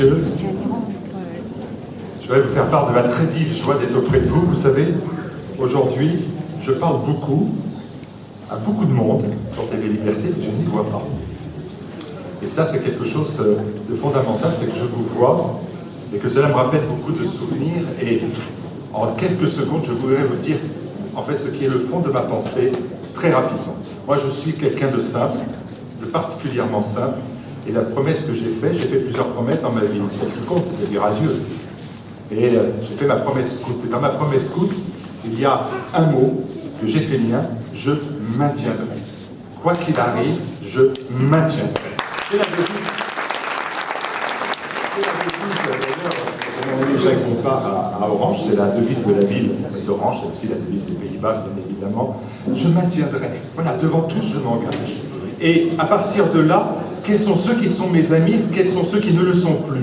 messieurs, je voudrais vous faire part de ma très vive joie d'être auprès de vous. Vous savez, aujourd'hui, je parle beaucoup à beaucoup de monde sur TV Liberté, mais je n'y vois pas. Et ça, c'est quelque chose de fondamental, c'est que je vous vois et que cela me rappelle beaucoup de souvenirs. Et en quelques secondes, je voudrais vous dire, en fait, ce qui est le fond de ma pensée, très rapidement. Moi, je suis quelqu'un de simple, de particulièrement simple, et la promesse que j'ai fait plusieurs promesses dans ma vie, celle qui compte, c'est-à-dire à Dieu. Et j'ai fait ma promesse scout. Et dans ma promesse scout, il y a un mot que j'ai fait mien, je maintiendrai. Quoi qu'il arrive, je maintiendrai. C'est la devise. C'est la devise, d'ailleurs, on déjà compare à Orange, c'est la devise de la ville d'Orange, c'est aussi la devise des Pays-Bas, bien évidemment. Je maintiendrai. Voilà, devant tous, je m'engage. Et à partir de là, quels sont ceux qui sont mes amis, quels sont ceux qui ne le sont plus?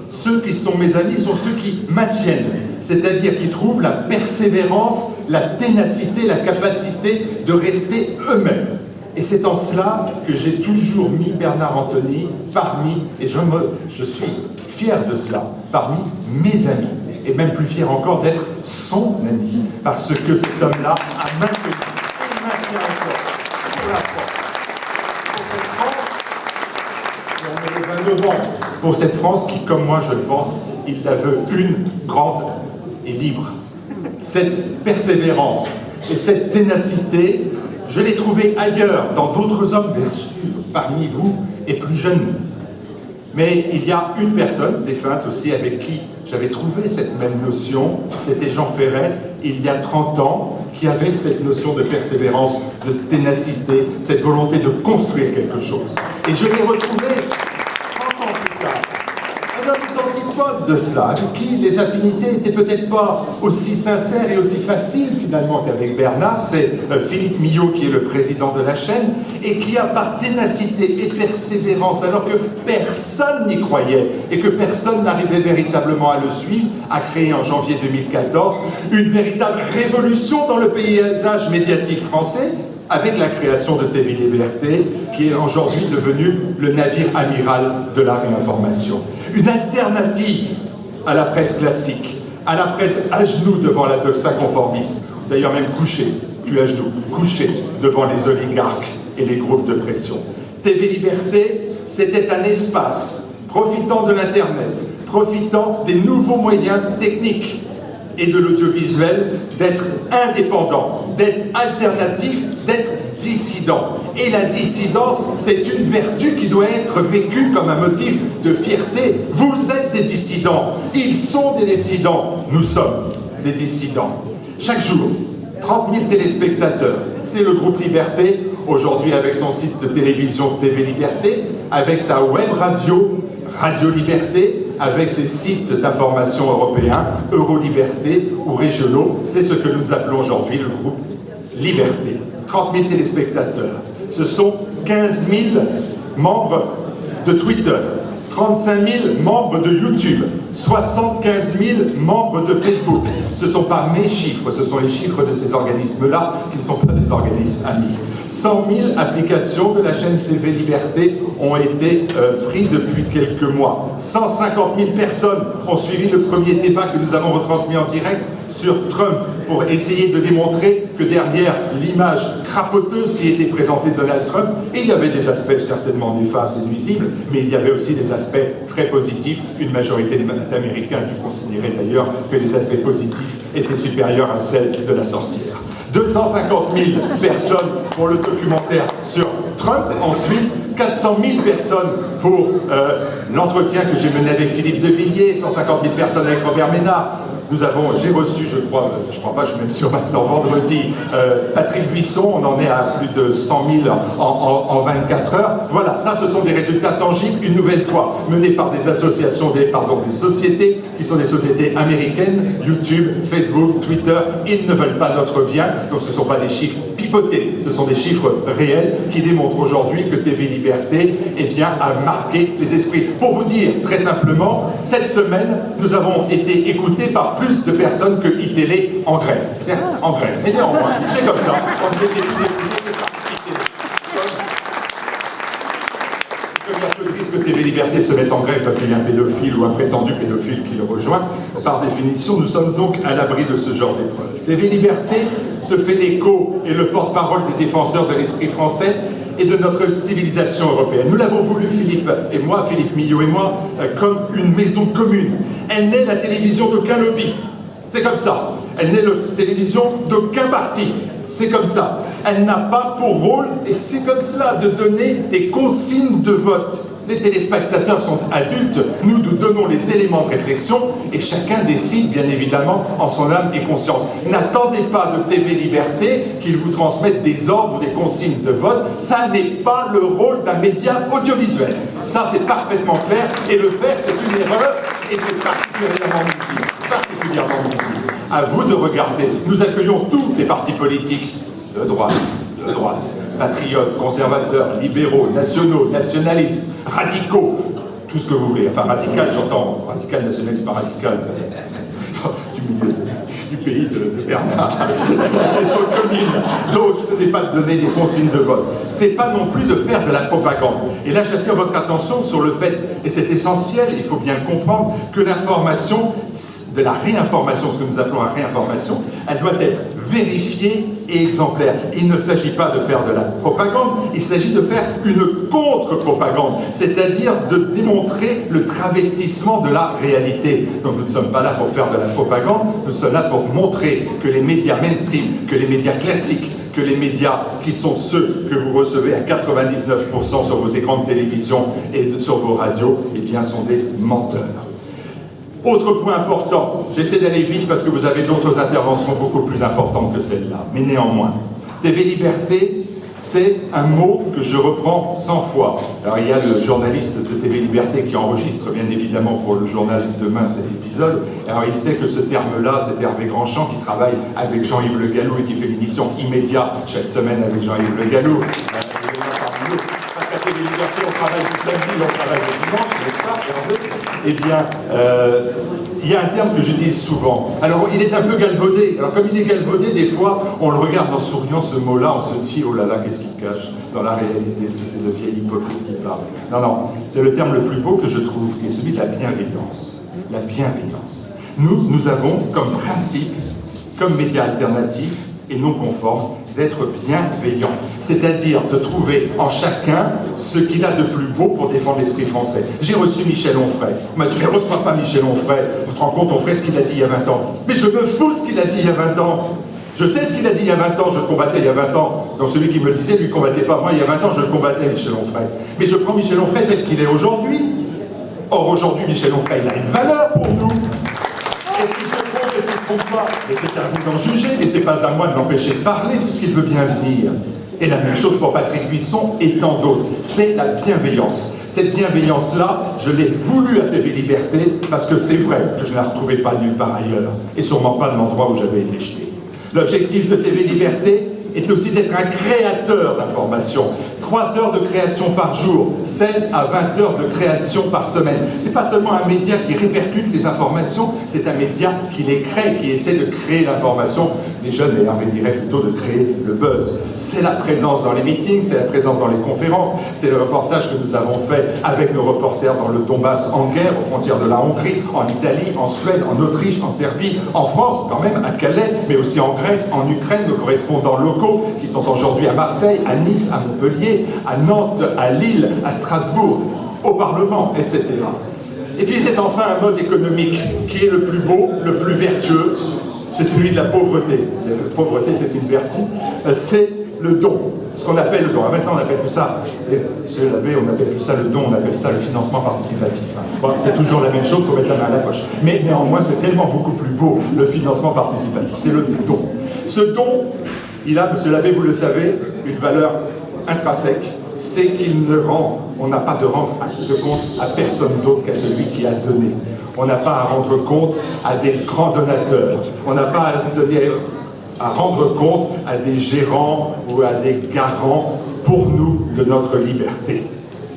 Ceux qui sont mes amis sont ceux qui maintiennent, c'est-à-dire qui trouvent la persévérance, la ténacité, la capacité de rester eux-mêmes. Et c'est en cela que j'ai toujours mis Bernard Anthony parmi, et je suis fier de cela, parmi mes amis. Et même plus fier encore d'être son ami, parce que cet homme-là a maintenu, et maintient encore, pour la France, pour cette France, et on est le 29 ans, pour cette France qui, comme moi je le pense, il la veut une, grande et libre. Cette persévérance et cette ténacité, je l'ai trouvée ailleurs, dans d'autres hommes, bien sûr, parmi vous, et plus jeunes. Mais il y a une personne, défunte aussi, avec qui j'avais trouvé cette même notion, c'était Jean Ferret, il y a 30 ans, qui avait cette notion de persévérance, de ténacité, cette volonté de construire quelque chose. Et je l'ai retrouvé 30 ans plus tard. Un homme aux antipodes de cela, avec qui les affinités n'étaient peut-être pas aussi sincères et aussi faciles finalement qu'avec Bernard. C'est Philippe Millot qui est le président de la chaîne et qui a par ténacité et persévérance, alors que personne n'y croyait et que personne n'arrivait véritablement à le suivre, a créé en janvier 2014 une véritable révolution dans le paysage médiatique français, avec la création de TV Liberté, qui est aujourd'hui devenu le navire amiral de la réinformation. Une alternative à la presse classique, à la presse à genoux devant la doxa conformiste, d'ailleurs même couché, plus à genoux, couché devant les oligarques et les groupes de pression. TV Liberté, c'était un espace profitant de l'Internet, profitant des nouveaux moyens techniques et de l'audiovisuel, d'être indépendant, d'être alternatif, d'être dissident. Et la dissidence, c'est une vertu qui doit être vécue comme un motif de fierté. Vous êtes des dissidents, ils sont des dissidents, nous sommes des dissidents. Chaque jour, 30 000 téléspectateurs, c'est le groupe Liberté, aujourd'hui avec son site de télévision TV Liberté, avec sa web radio, Radio Liberté, avec ses sites d'information européens, Euroliberté ou régionaux. C'est ce que nous appelons aujourd'hui le groupe Liberté. 30 000 téléspectateurs. Ce sont 15 000 membres de Twitter, 35 000 membres de YouTube, 75 000 membres de Facebook. Ce ne sont pas mes chiffres, ce sont les chiffres de ces organismes-là, qui ne sont pas des organismes amis. 100 000 applications de la chaîne TV Liberté ont été prises depuis quelques mois. 150 000 personnes ont suivi le premier débat que nous avons retransmis en direct sur Trump pour essayer de démontrer que derrière l'image crapoteuse qui était présentée de Donald Trump, il y avait des aspects certainement néfastes et nuisibles, mais il y avait aussi des aspects très positifs. Une majorité d'Américains a dû considérer d'ailleurs que les aspects positifs étaient supérieurs à celles de la sorcière. 250 000 personnes pour le documentaire sur Trump, ensuite 400 000 personnes pour l'entretien que j'ai mené avec Philippe de Villiers, 150 000 personnes avec Robert Ménard. J'ai reçu, je crois pas, je suis même sûr maintenant, vendredi, Patrick Buisson, on en est à plus de 100 000 en 24 heures. Voilà, ça ce sont des résultats tangibles, une nouvelle fois, menés par des associations, des sociétés, qui sont des sociétés américaines, YouTube, Facebook, Twitter. Ils ne veulent pas notre bien, donc ce ne sont pas des chiffres pipotés, ce sont des chiffres réels qui démontrent aujourd'hui que TV Liberté, eh bien, a marqué les esprits. Pour vous dire, très simplement, cette semaine, nous avons été écoutés par plus de personnes que iTélé en grève. Certes, en grève, mais néanmoins, c'est comme ça. On était plus écoutés que par iTélé. Que TV Liberté se met en grève parce qu'il y a un pédophile ou un prétendu pédophile qui le rejoint, par définition, nous sommes donc à l'abri de ce genre d'épreuve. TV Liberté se fait l'écho et le porte-parole des défenseurs de l'esprit français et de notre civilisation européenne. Nous l'avons voulu, Philippe et moi, Philippe Millot et moi, comme une maison commune. Elle n'est la télévision d'aucun lobby. C'est comme ça. Elle n'est la télévision d'aucun parti. C'est comme ça. Elle n'a pas pour rôle, et c'est comme cela, de donner des consignes de vote. Les téléspectateurs sont adultes, nous nous donnons les éléments de réflexion et chacun décide bien évidemment en son âme et conscience. N'attendez pas de TV Liberté qu'il vous transmette des ordres ou des consignes de vote, ça n'est pas le rôle d'un média audiovisuel. Ça c'est parfaitement clair et le faire c'est une erreur et c'est particulièrement nuisible. À vous de regarder. Nous accueillons tous les partis politiques de droite, patriotes, conservateurs, libéraux, nationaux, nationalistes, radicaux, tout ce que vous voulez. Enfin, radical, j'entends, radical, nationaliste, pas radical, du milieu du pays de Bernard, et son commune. Donc, ce n'est pas de donner des consignes de vote. C'est pas non plus de faire de la propagande. Et là, j'attire votre attention sur le fait, et c'est essentiel, il faut bien comprendre, que l'information, de la réinformation, ce que nous appelons la réinformation, elle doit être vérifiée et exemplaire. Il ne s'agit pas de faire de la propagande, il s'agit de faire une contre-propagande, c'est-à-dire de démontrer le travestissement de la réalité. Donc nous ne sommes pas là pour faire de la propagande, nous sommes là pour montrer que les médias mainstream, que les médias classiques, que les médias qui sont ceux que vous recevez à 99% sur vos écrans de télévision et sur vos radios, eh bien sont des menteurs. Autre point important, j'essaie d'aller vite parce que vous avez d'autres interventions beaucoup plus importantes que celle-là, mais néanmoins, TV Liberté, c'est un mot que je reprends 100 fois. Alors il y a le journaliste de TV Liberté qui enregistre bien évidemment pour le journal demain cet épisode. Alors il sait que ce terme-là, c'est Hervé Grandchamp qui travaille avec Jean-Yves Le Gallou et qui fait l'émission Immédiat chaque semaine avec Jean-Yves Le Gallou. Parce qu'à TV Liberté, on travaille du samedi, on travaille le dimanche, n'est-ce pas, eh bien, il y a un terme que j'utilise souvent. Alors, il est un peu galvaudé. Alors, comme il est galvaudé, des fois, on le regarde en souriant, ce mot-là, on se dit, oh là là, qu'est-ce qu'il cache dans la réalité? Est-ce que c'est le vieil hypocrite qui parle? Non, non, c'est le terme le plus beau que je trouve, qui est celui de la bienveillance. La bienveillance. Nous avons comme principe, comme média alternatif et non conforme, d'être bienveillant, c'est-à-dire de trouver en chacun ce qu'il a de plus beau pour défendre l'esprit français. J'ai reçu Michel Onfray. On m'a dit, mais reçois pas Michel Onfray. Vous te rends compte, Onfray, ce qu'il a dit il y a 20 ans. Mais je me fous de ce qu'il a dit il y a 20 ans. Je sais ce qu'il a dit il y a 20 ans, je le combattais il y a 20 ans. Donc celui qui me le disait, lui, ne combattait pas. Moi, il y a 20 ans, je le combattais, Michel Onfray. Mais je prends Michel Onfray tel qu'il est aujourd'hui. Or, aujourd'hui, Michel Onfray, il a une valeur pour nous. Est-ce qu'il se trompe, est-ce qu'il se trompe pas? Et c'est à vous d'en juger, mais c'est pas à moi de l'empêcher de parler, puisqu'il veut bien venir. Et la même chose pour Patrick Buisson et tant d'autres. C'est la bienveillance. Cette bienveillance-là, je l'ai voulu à TV Liberté, parce que c'est vrai que je ne la retrouvais pas nulle part ailleurs, et sûrement pas de l'endroit où j'avais été jeté. L'objectif de TV Liberté est aussi d'être un créateur d'informations. 3 heures de création par jour, 16 à 20 heures de création par semaine. C'est pas seulement un média qui répercute les informations, c'est un média qui les crée, qui essaie de créer l'information. Les jeunes, et Hervé dirait plutôt de créer le buzz. C'est la présence dans les meetings, c'est la présence dans les conférences, c'est le reportage que nous avons fait avec nos reporters dans le Donbass en guerre, aux frontières de la Hongrie, en Italie, en Suède, en Autriche, en Serbie, en France quand même, à Calais, mais aussi en Grèce, en Ukraine, nos correspondants locaux qui sont aujourd'hui à Marseille, à Nice, à Montpellier, à Nantes, à Lille, à Strasbourg, au Parlement, etc. Et puis c'est enfin un mode économique qui est le plus beau, le plus vertueux, c'est celui de la pauvreté. La pauvreté, c'est une vertu, c'est le don, ce qu'on appelle le don. Maintenant, on appelle plus ça, monsieur l'abbé, on appelle plus ça le don, on appelle ça le financement participatif. Bon, c'est toujours la même chose, il faut mettre la main à la poche. Mais néanmoins, c'est tellement beaucoup plus beau, le financement participatif, c'est le don. Ce don, il a, monsieur l'abbé, vous le savez, une valeur intrinsèque, c'est qu'il ne rend, on n'a pas de rendre de compte à personne d'autre qu'à celui qui a donné. On n'a pas à rendre compte à des grands donateurs, on n'a pas à rendre compte à des gérants ou à des garants pour nous de notre liberté.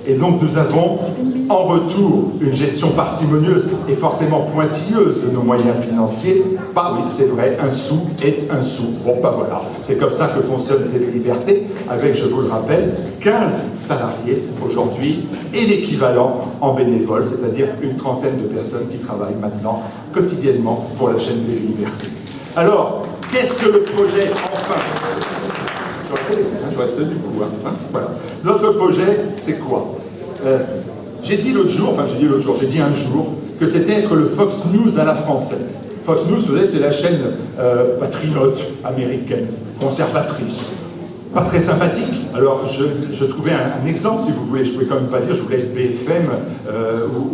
Et donc nous avons en retour une gestion parcimonieuse et forcément pointilleuse de nos moyens financiers. Bah oui, c'est vrai, un sou est un sou. Bon, bah voilà, c'est comme ça que fonctionne TV Liberté, avec, je vous le rappelle, 15 salariés aujourd'hui et l'équivalent en bénévole, c'est-à-dire une trentaine de personnes qui travaillent maintenant quotidiennement pour la chaîne TV Liberté. Alors, qu'est-ce que le projet, enfin? J'aurais tenu beaucoup, hein, voilà. Notre projet, c'est quoi? J'ai dit un jour que c'était être le Fox News à la française. Fox News, vous savez, c'est la chaîne patriote américaine, conservatrice, pas très sympathique. Alors, je trouvais un exemple, si vous voulez, je ne pouvais quand même pas dire, je voulais être BFM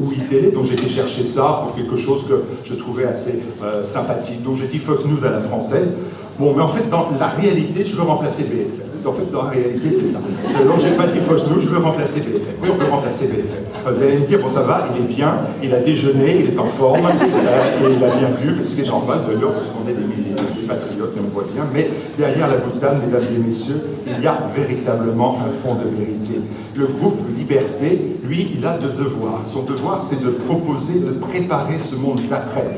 ou iTélé, donc j'ai été chercher ça pour quelque chose que je trouvais assez sympathique. Donc j'ai dit Fox News à la française. Bon, mais en fait, dans la réalité, je veux remplacer BFM. En fait, dans la réalité, c'est ça. Donc, j'ai pas dit Fox News, je veux remplacer BFM. Oui, on peut remplacer BFM. Vous allez me dire, bon, ça va, il est bien, il a déjeuné, il est en forme, et il a bien bu, parce qu'il est normal, d'ailleurs, parce qu'on est des patriotes, et on voit bien. Mais derrière la boutade, mesdames et messieurs, il y a véritablement un fond de vérité. Le groupe Liberté, lui, il a deux devoirs. Son devoir, c'est de proposer, de préparer ce monde d'après.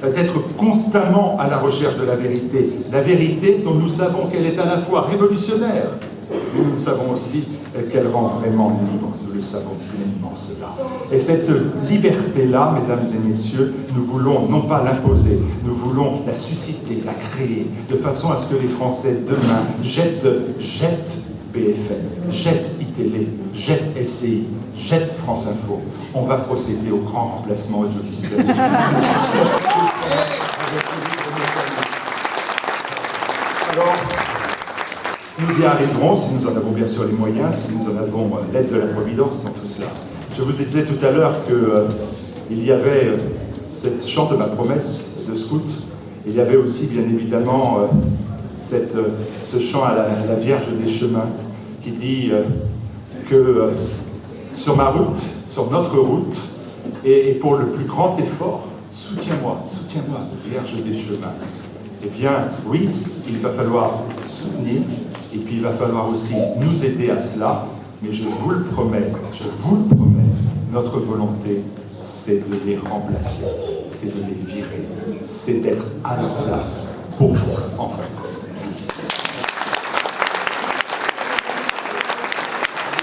D'être constamment à la recherche de la vérité dont nous savons qu'elle est à la fois révolutionnaire, mais nous savons aussi qu'elle rend vraiment libre, nous le savons pleinement cela. Et cette liberté-là, mesdames et messieurs, nous voulons non pas l'imposer, nous voulons la susciter, la créer, de façon à ce que les Français demain jettent BFM, jettent iTélé, jettent LCI, jette France Info. On va procéder au grand remplacement audiovisuel. Alors, nous y arriverons si nous en avons bien sûr les moyens, si nous en avons l'aide de la Providence dans tout cela. Je vous disais tout à l'heure qu'il y avait cette chant de ma promesse de scout. Il y avait aussi bien évidemment ce chant à la Vierge des Chemins qui dit que sur ma route, sur notre route, et pour le plus grand effort, soutiens-moi, Vierge des Chemins. Eh bien, oui, il va falloir soutenir, et puis il va falloir aussi nous aider à cela, mais je vous le promets, notre volonté, c'est de les remplacer, c'est de les virer, c'est d'être à leur place pour vous, enfin.